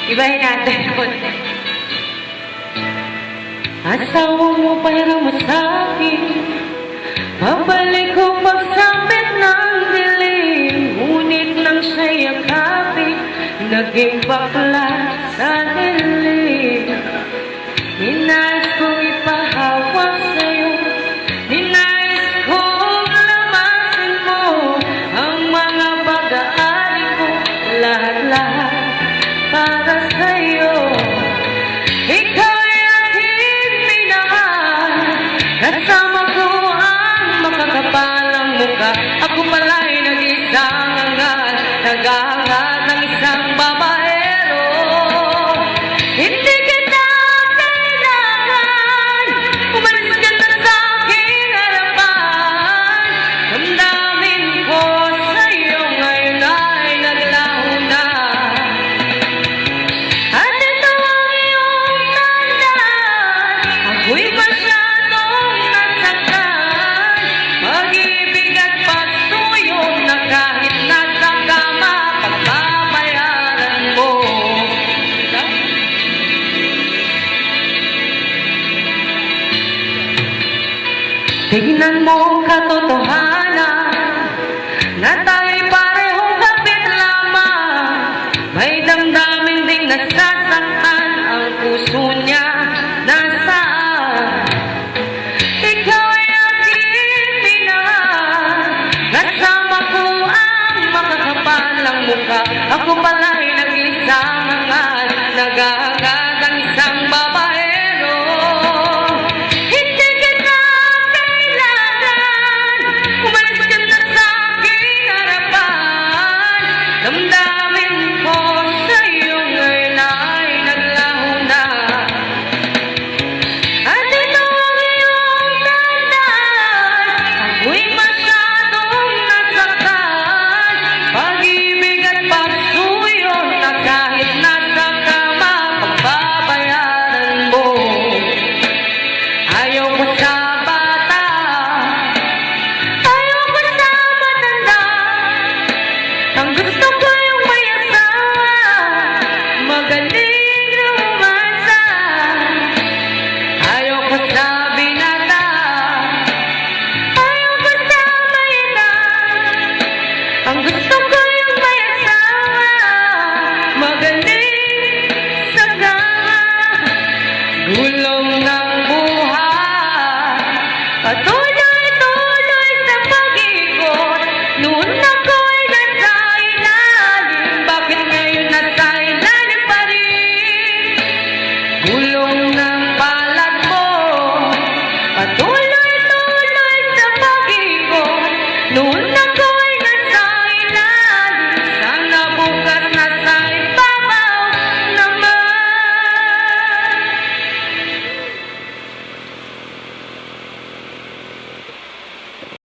Ibahin natin konti. Asawa mo pahiram mo sa'kin, pabalik ko pagsapit ng dilim. Ngunit nang siya'y yakapin, naging bakla sa dilim. Ninais kong ipahawak sa'yo, ninais kong lamasin mo ang mga pag-aari ko, lahat-lahat para sa'yo. Ikaw ay aking minahal, kasama ko ang makakapalang mukha. Ako pala'y nag-isang angal, nag-aangad ng isang babaero. Hindi kita kailangan, umalis ka na sa aking harapan. Damdamin ko sa'yo ngayon ay naglaho na. At ito ang iyong tandaan, ako'y masyadong nasaktan. Pag-ibig at pagsuyong na kahit nasa kama, pagbabayaran mo. Tignan mo ang katotohanan na tayo'y parehong kapit lamang. May damdamin ding nasasaktan, ang puso niya nasaan. Ikaw ay aking minahal, kasama ko ang makakapalang mukha. Ako pala'y nag-isang angal, nag-aangad ang isang babaero. Hindi kita kailangan, umalis ka na sa aking harapan. Damdamin ko sa'yo ngayon ay naglaho na. At ito ang iyong tandaan, ako'y masyadong nasaktan. Pag-ibig at pagsuyo na kahit nasa kama, pagbabayaran mo. Ayaw ko sa bata, ayaw ko sa matanda. Ang gusto ko yung may asawa, magaling rumasa. Ayaw ko sa binata, ayaw ko sa mayroon. Ang gusto ko yung may asawa, magaling sa gama. Gulong ng buhay, patuloy-tuloy sa pag-ikot. Noon ako'y nasa ilalim, bakit ngayon nasa ilalim pa rin? Gulong ng palad mo, patuloy-tuloy sa pag-ikot. Noon ako'y